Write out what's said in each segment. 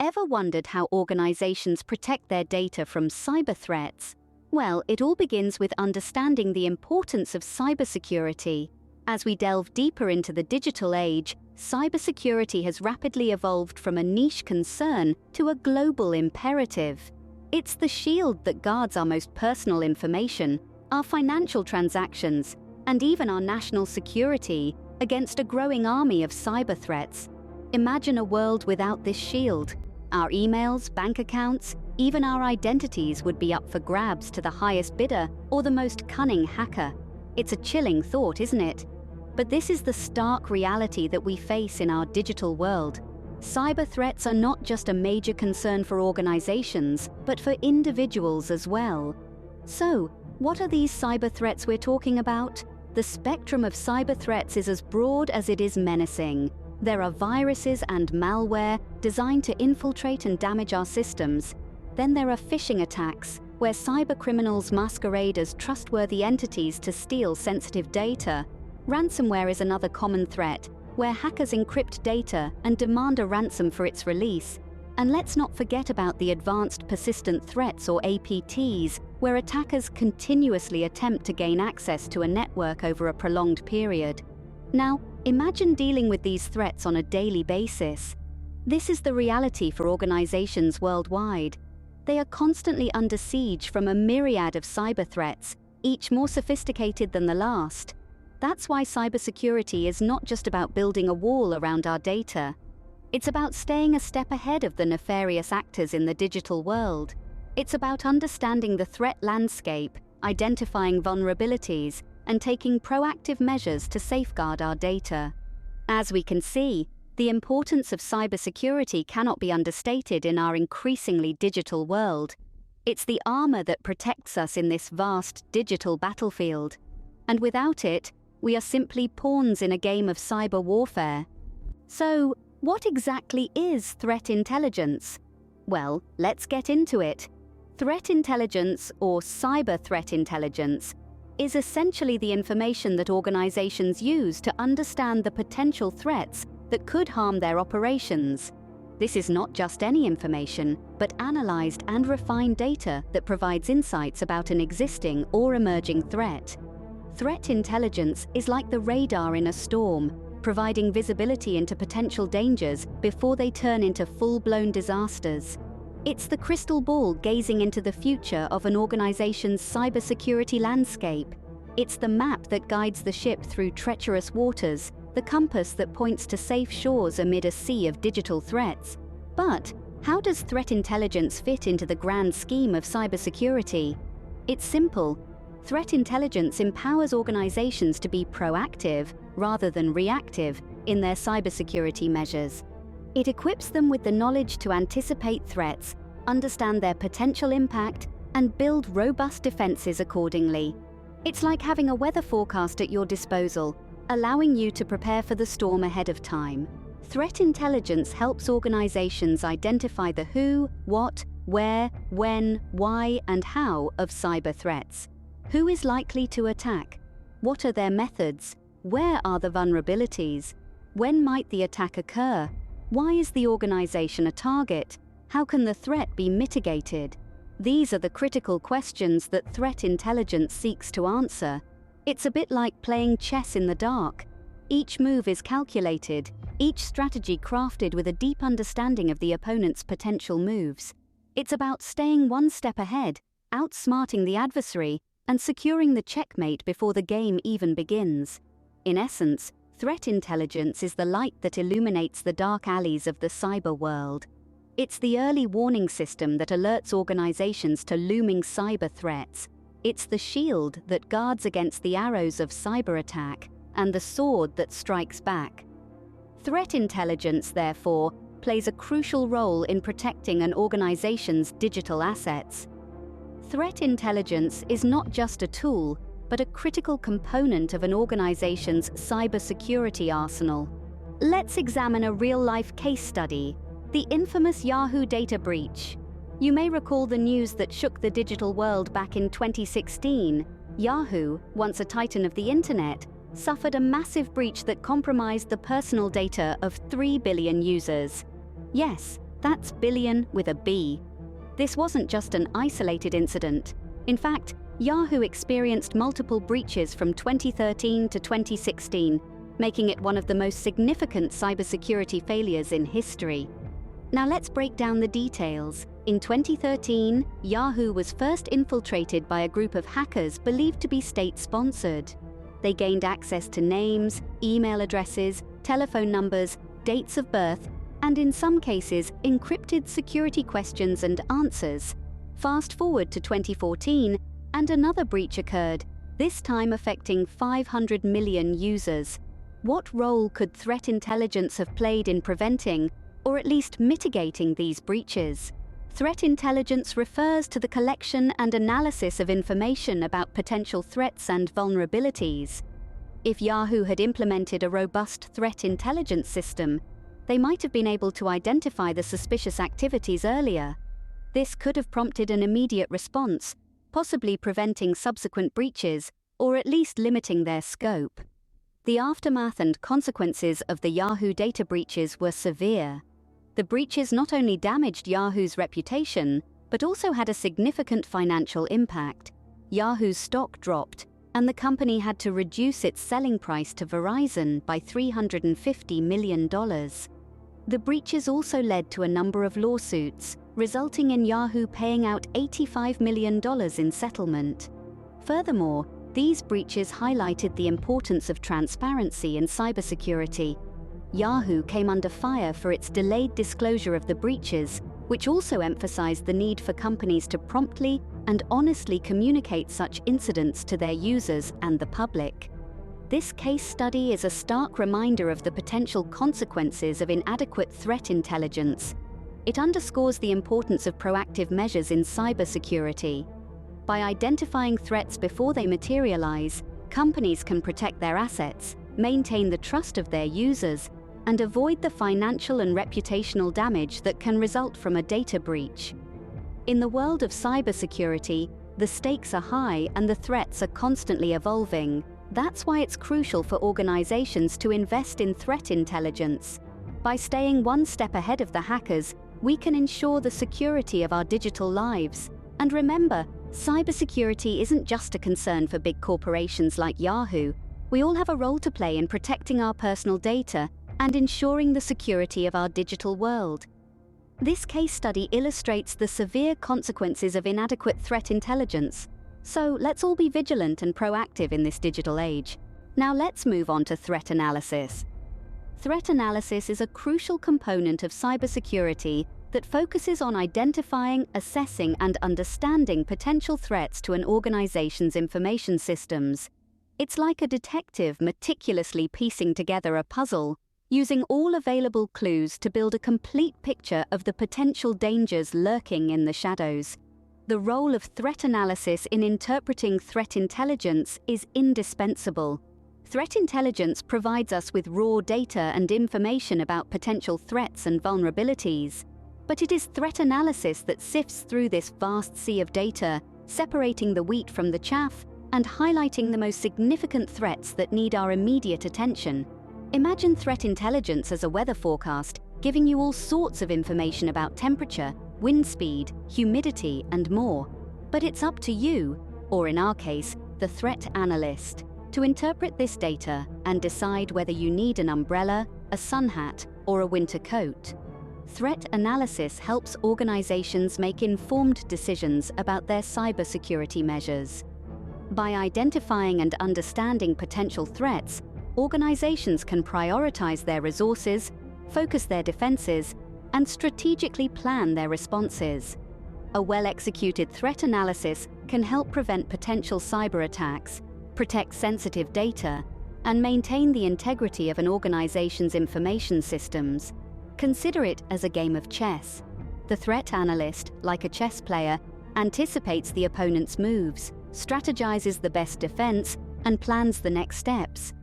Ever wondered how organizations protect their data from cyber threats? Well, it all begins with understanding the importance of cybersecurity. As we delve deeper into the digital age, cybersecurity has rapidly evolved from a niche concern to a global imperative. It's the shield that guards our most personal information, our financial transactions, and even our national security against a growing army of cyber threats. Imagine a world without this shield. Our emails, bank accounts, even our identities would be up for grabs to the highest bidder or the most cunning hacker. It's a chilling thought, isn't it? But this is the stark reality that we face in our digital world. Cyber threats are not just a major concern for organizations, but for individuals as well. So, what are these cyber threats we're talking about? The spectrum of cyber threats is as broad as it is menacing. There are viruses and malware designed to infiltrate and damage our systems. Then there are phishing attacks, where cybercriminals masquerade as trustworthy entities to steal sensitive data. Ransomware is another common threat, where hackers encrypt data and demand a ransom for its release. And let's not forget about the advanced persistent threats, or APTs, where attackers continuously attempt to gain access to a network over a prolonged period. Now, imagine dealing with these threats on a daily basis. This is the reality for organizations worldwide. They are constantly under siege from a myriad of cyber threats, each more sophisticated than the last. That's why cybersecurity is not just about building a wall around our data. It's about staying a step ahead of the nefarious actors in the digital world. It's about understanding the threat landscape, identifying vulnerabilities, and taking proactive measures to safeguard our data. As we can see, the importance of cybersecurity cannot be understated in our increasingly digital world. It's the armor that protects us in this vast digital battlefield. And without it, we are simply pawns in a game of cyber warfare. So, what exactly is threat intelligence? Well, let's get into it. Threat intelligence, or cyber threat intelligence, is essentially the information that organizations use to understand the potential threats that could harm their operations. This is not just any information, but analyzed and refined data that provides insights about an existing or emerging threat. Threat intelligence is like the radar in a storm, providing visibility into potential dangers before they turn into full-blown disasters. It's the crystal ball gazing into the future of an organization's cybersecurity landscape. It's the map that guides the ship through treacherous waters, the compass that points to safe shores amid a sea of digital threats. But how does threat intelligence fit into the grand scheme of cybersecurity? It's simple. Threat intelligence empowers organizations to be proactive rather than reactive in their cybersecurity measures. It equips them with the knowledge to anticipate threats, understand their potential impact, and build robust defenses accordingly. It's like having a weather forecast at your disposal, allowing you to prepare for the storm ahead of time. Threat intelligence helps organizations identify the who, what, where, when, why, and how of cyber threats. Who is likely to attack? What are their methods? Where are the vulnerabilities? When might the attack occur? Why is the organization a target? How can the threat be mitigated? These are the critical questions that threat intelligence seeks to answer. It's a bit like playing chess in the dark. Each move is calculated, each strategy crafted with a deep understanding of the opponent's potential moves. It's about staying one step ahead, outsmarting the adversary, and securing the checkmate before the game even begins. In essence, threat intelligence is the light that illuminates the dark alleys of the cyber world. It's the early warning system that alerts organizations to looming cyber threats. It's the shield that guards against the arrows of cyber attack and the sword that strikes back. Threat intelligence, therefore, plays a crucial role in protecting an organization's digital assets. Threat intelligence is not just a tool, but a critical component of an organization's cybersecurity arsenal. Let's examine a real-life case study, the infamous Yahoo data breach. You may recall the news that shook the digital world back in 2016. Yahoo, once a titan of the internet, suffered a massive breach that compromised the personal data of 3 billion users. Yes, That's billion with a B. This wasn't just an isolated incident. In fact, Yahoo experienced multiple breaches from 2013 to 2016, making it one of the most significant cybersecurity failures in history. Now let's break down the details. In 2013, Yahoo was first infiltrated by a group of hackers believed to be state-sponsored. They gained access to names, email addresses, telephone numbers, dates of birth, and in some cases, encrypted security questions and answers. Fast forward to 2014, and another breach occurred, this time affecting 500 million users. What role could threat intelligence have played in preventing, or at least mitigating, these breaches? Threat intelligence refers to the collection and analysis of information about potential threats and vulnerabilities. If Yahoo had implemented a robust threat intelligence system, they might have been able to identify the suspicious activities earlier. This could have prompted an immediate response, possibly preventing subsequent breaches, or at least limiting their scope. The aftermath and consequences of the Yahoo data breaches were severe. The breaches not only damaged Yahoo's reputation, but also had a significant financial impact. Yahoo's stock dropped, and the company had to reduce its selling price to Verizon by $350 million. The breaches also led to a number of lawsuits, resulting in Yahoo paying out $85 million in settlement. Furthermore, these breaches highlighted the importance of transparency in cybersecurity. Yahoo came under fire for its delayed disclosure of the breaches, which also emphasized the need for companies to promptly and honestly communicate such incidents to their users and the public. This case study is a stark reminder of the potential consequences of inadequate threat intelligence. It underscores the importance of proactive measures in cybersecurity. By identifying threats before they materialize, companies can protect their assets, maintain the trust of their users, and avoid the financial and reputational damage that can result from a data breach. In the world of cybersecurity, the stakes are high and the threats are constantly evolving. That's why it's crucial for organizations to invest in threat intelligence. By staying one step ahead of the hackers, we can ensure the security of our digital lives. And remember, cybersecurity isn't just a concern for big corporations like Yahoo. We all have a role to play in protecting our personal data and ensuring the security of our digital world. This case study illustrates the severe consequences of inadequate threat intelligence. So let's all be vigilant and proactive in this digital age. Now let's move on to threat analysis. Threat analysis is a crucial component of cybersecurity that focuses on identifying, assessing, and understanding potential threats to an organization's information systems. It's like a detective meticulously piecing together a puzzle, using all available clues to build a complete picture of the potential dangers lurking in the shadows. The role of threat analysis in interpreting threat intelligence is indispensable. Threat intelligence provides us with raw data and information about potential threats and vulnerabilities. But it is threat analysis that sifts through this vast sea of data, separating the wheat from the chaff and highlighting the most significant threats that need our immediate attention. Imagine threat intelligence as a weather forecast, giving you all sorts of information about temperature, wind speed, humidity, and more. But it's up to you, or in our case, the threat analyst, to interpret this data and decide whether you need an umbrella, a sun hat, or a winter coat. Threat analysis helps organizations make informed decisions about their cybersecurity measures. By identifying and understanding potential threats, organizations can prioritize their resources, focus their defenses, and strategically plan their responses. A well-executed threat analysis can help prevent potential cyber attacks, protect sensitive data, and maintain the integrity of an organization's information systems. Consider it as a game of chess. The threat analyst, like a chess player, anticipates the opponent's moves, strategizes the best defense, and plans the next steps.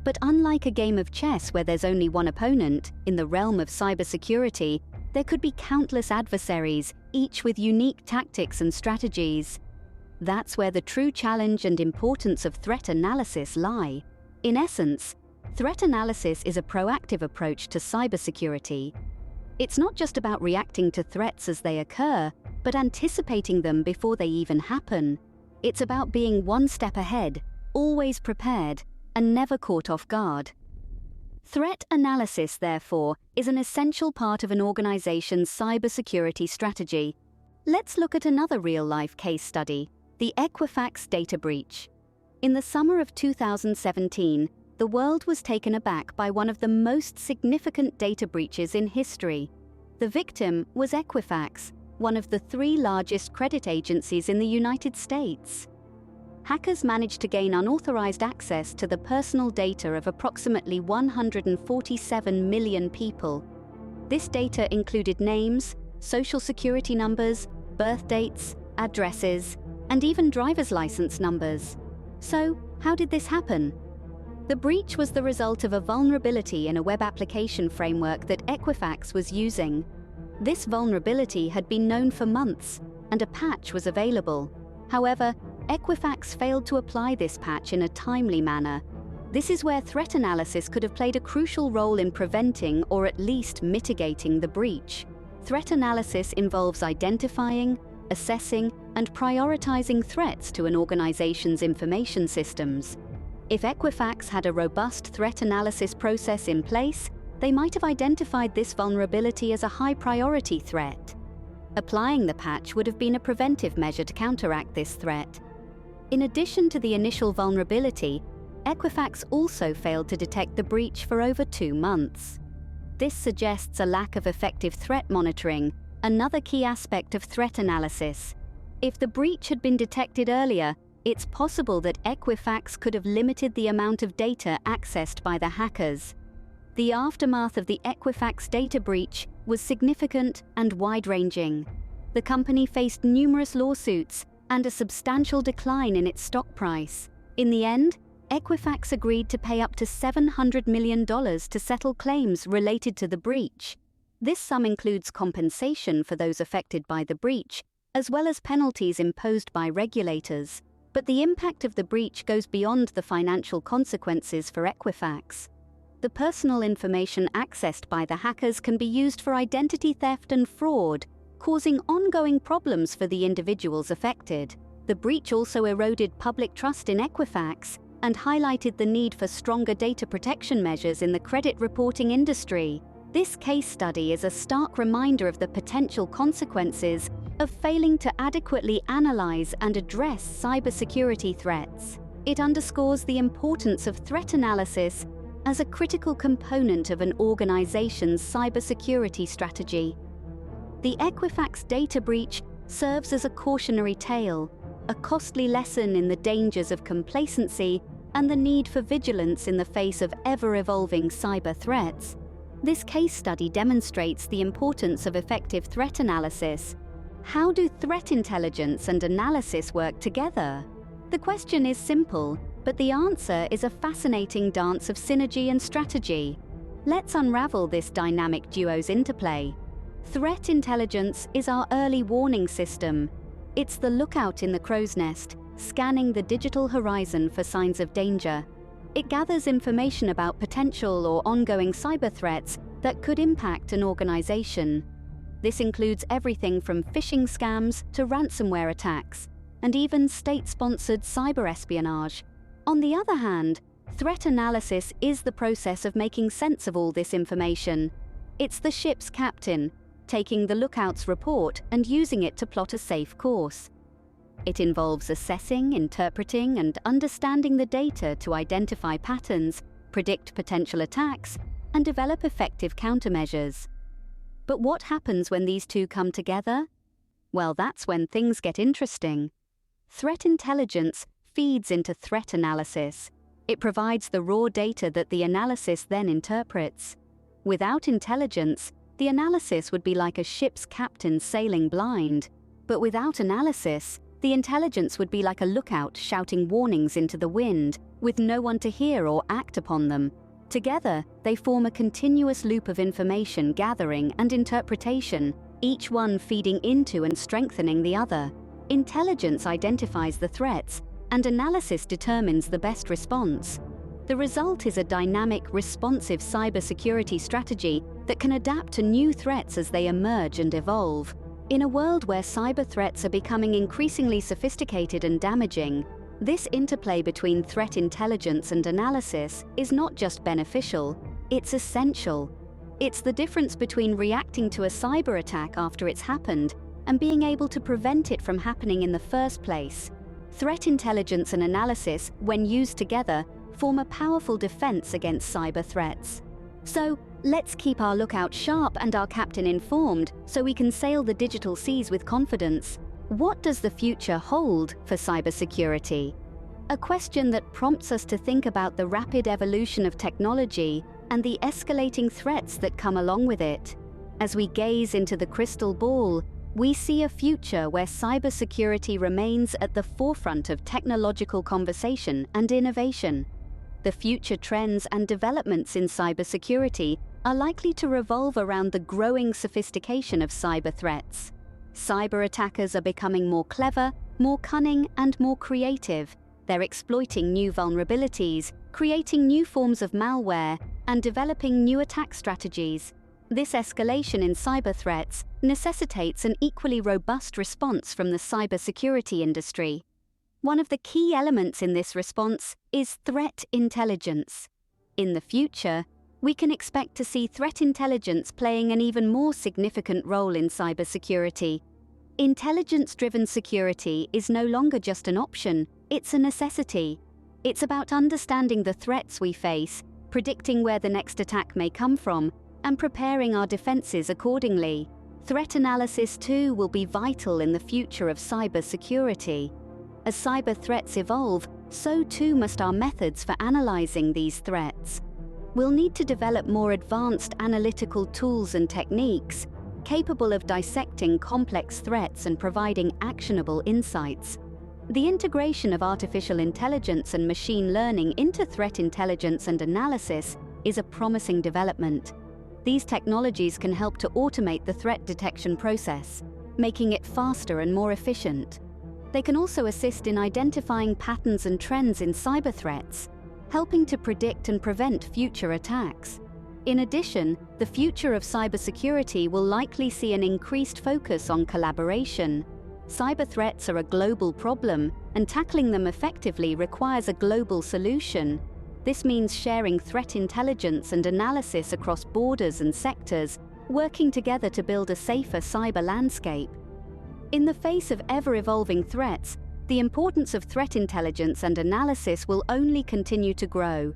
But unlike a game of chess where there's only one opponent, in the realm of cybersecurity, there could be countless adversaries, each with unique tactics and strategies. That's where the true challenge and importance of threat analysis lie. In essence, threat analysis is a proactive approach to cybersecurity. It's not just about reacting to threats as they occur, but anticipating them before they even happen. It's about being one step ahead, always prepared, and never caught off guard. Threat analysis, therefore, is an essential part of an organization's cybersecurity strategy. Let's look at another real-life case study, the Equifax data breach. In the summer of 2017, the world was taken aback by one of the most significant data breaches in history. The victim was Equifax, one of the 3 largest credit agencies in the United States. Hackers managed to gain unauthorized access to the personal data of approximately 147 million people. This data included names, social security numbers, birth dates, addresses, and even driver's license numbers. So, how did this happen? The breach was the result of a vulnerability in a web application framework that Equifax was using. This vulnerability had been known for months, and a patch was available. However, Equifax failed to apply this patch in a timely manner. This is where threat analysis could have played a crucial role in preventing or at least mitigating the breach. Threat analysis involves identifying, assessing, and prioritizing threats to an organization's information systems. If Equifax had a robust threat analysis process in place, they might have identified this vulnerability as a high-priority threat. Applying the patch would have been a preventive measure to counteract this threat. In addition to the initial vulnerability, Equifax also failed to detect the breach for over 2 months. This suggests a lack of effective threat monitoring, another key aspect of threat analysis. If the breach had been detected earlier, it's possible that Equifax could have limited the amount of data accessed by the hackers. The aftermath of the Equifax data breach was significant and wide-ranging. The company faced numerous lawsuits and a substantial decline in its stock price. In the end, Equifax agreed to pay up to $700 million to settle claims related to the breach. This sum includes compensation for those affected by the breach, as well as penalties imposed by regulators. But the impact of the breach goes beyond the financial consequences for Equifax. The personal information accessed by the hackers can be used for identity theft and fraud, causing ongoing problems for the individuals affected. The breach also eroded public trust in Equifax and highlighted the need for stronger data protection measures in the credit reporting industry. This case study is a stark reminder of the potential consequences of failing to adequately analyze and address cybersecurity threats. It underscores the importance of threat analysis as a critical component of an organization's cybersecurity strategy. The Equifax data breach serves as a cautionary tale, a costly lesson in the dangers of complacency and the need for vigilance in the face of ever-evolving cyber threats. This case study demonstrates the importance of effective threat analysis. How do threat intelligence and analysis work together? The question is simple, but the answer is a fascinating dance of synergy and strategy. Let's unravel this dynamic duo's interplay. Threat intelligence is our early warning system. It's the lookout in the crow's nest, scanning the digital horizon for signs of danger. It gathers information about potential or ongoing cyber threats that could impact an organization. This includes everything from phishing scams to ransomware attacks, and even state-sponsored cyber espionage. On the other hand, threat analysis is the process of making sense of all this information. It's the ship's captain, taking the lookout's report and using it to plot a safe course. It involves assessing, interpreting, and understanding the data to identify patterns, predict potential attacks, and develop effective countermeasures. But what happens when these two come together? Well, that's when things get interesting. Threat intelligence feeds into threat analysis. It provides the raw data that the analysis then interprets. Without intelligence, the analysis would be like a ship's captain sailing blind. But without analysis, the intelligence would be like a lookout shouting warnings into the wind, with no one to hear or act upon them. Together, they form a continuous loop of information gathering and interpretation, each one feeding into and strengthening the other. Intelligence identifies the threats, and analysis determines the best response. The result is a dynamic, responsive cybersecurity strategy that can adapt to new threats as they emerge and evolve. In a world where cyber threats are becoming increasingly sophisticated and damaging, this interplay between threat intelligence and analysis is not just beneficial, it's essential. It's the difference between reacting to a cyber attack after it's happened and being able to prevent it from happening in the first place. Threat intelligence and analysis, when used together, form a powerful defense against cyber threats. So, let's keep our lookout sharp and our captain informed so we can sail the digital seas with confidence. What does the future hold for cybersecurity? A question that prompts us to think about the rapid evolution of technology and the escalating threats that come along with it. As we gaze into the crystal ball, we see a future where cybersecurity remains at the forefront of technological conversation and innovation. The future trends and developments in cybersecurity are likely to revolve around the growing sophistication of cyber threats. Cyber attackers are becoming more clever, more cunning, and more creative. They're exploiting new vulnerabilities, creating new forms of malware, and developing new attack strategies. This escalation in cyber threats necessitates an equally robust response from the cybersecurity industry. One of the key elements in this response is threat intelligence. In the future, we can expect to see threat intelligence playing an even more significant role in cybersecurity. Intelligence-driven security is no longer just an option, it's a necessity. It's about understanding the threats we face, predicting where the next attack may come from, and preparing our defenses accordingly. Threat analysis, too, will be vital in the future of cybersecurity. As cyber threats evolve, so too must our methods for analyzing these threats. We'll need to develop more advanced analytical tools and techniques, capable of dissecting complex threats and providing actionable insights. The integration of artificial intelligence and machine learning into threat intelligence and analysis is a promising development. These technologies can help to automate the threat detection process, making it faster and more efficient. They can also assist in identifying patterns and trends in cyber threats, helping to predict and prevent future attacks. In addition, the future of cybersecurity will likely see an increased focus on collaboration. Cyber threats are a global problem, and tackling them effectively requires a global solution. This means sharing threat intelligence and analysis across borders and sectors, working together to build a safer cyber landscape. In the face of ever-evolving threats, the importance of threat intelligence and analysis will only continue to grow.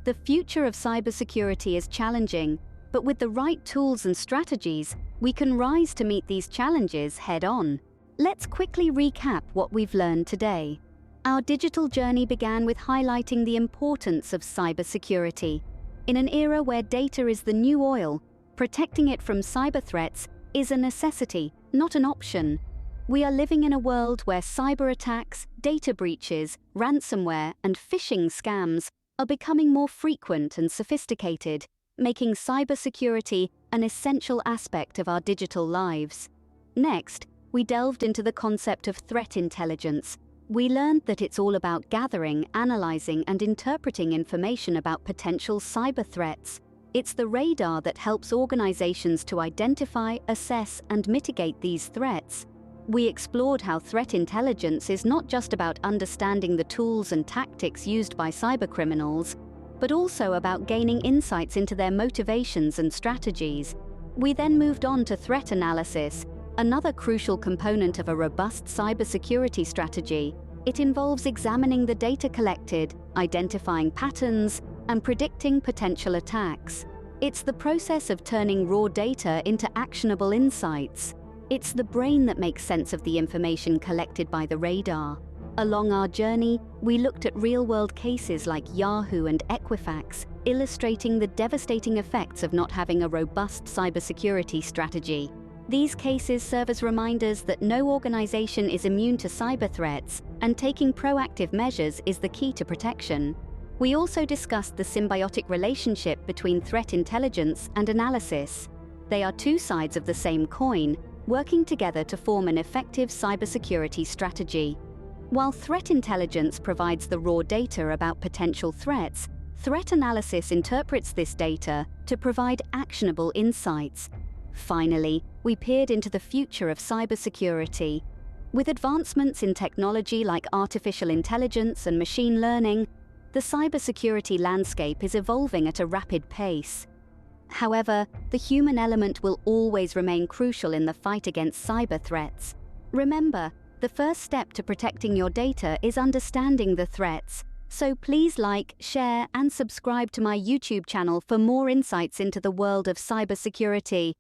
The future of cybersecurity is challenging, but with the right tools and strategies, we can rise to meet these challenges head-on. Let's quickly recap what we've learned today. Our digital journey began with highlighting the importance of cybersecurity. In an era where data is the new oil, protecting it from cyber threats is a necessity, not an option. We are living in a world where cyber attacks, data breaches, ransomware, and phishing scams are becoming more frequent and sophisticated, making cybersecurity an essential aspect of our digital lives. Next, we delved into the concept of threat intelligence. We learned that it's all about gathering, analyzing, and interpreting information about potential cyber threats. It's the radar that helps organizations to identify, assess, and mitigate these threats. We explored how threat intelligence is not just about understanding the tools and tactics used by cybercriminals, but also about gaining insights into their motivations and strategies. We then moved on to threat analysis, another crucial component of a robust cybersecurity strategy. It involves examining the data collected, identifying patterns, and predicting potential attacks. It's the process of turning raw data into actionable insights. It's the brain that makes sense of the information collected by the radar. Along our journey, we looked at real-world cases like Yahoo and Equifax, illustrating the devastating effects of not having a robust cybersecurity strategy. These cases serve as reminders that no organization is immune to cyber threats, and taking proactive measures is the key to protection. We also discussed the symbiotic relationship between threat intelligence and analysis. They are two sides of the same coin, working together to form an effective cybersecurity strategy. While threat intelligence provides the raw data about potential threats, Threat analysis interprets this data to provide actionable insights. Finally, we peered into the future of cybersecurity. With advancements in technology like artificial intelligence and machine learning, the cybersecurity landscape is evolving at a rapid pace. However, the human element will always remain crucial in the fight against cyber threats. Remember, the first step to protecting your data is understanding the threats. So please like, share, and subscribe to my YouTube channel for more insights into the world of cybersecurity.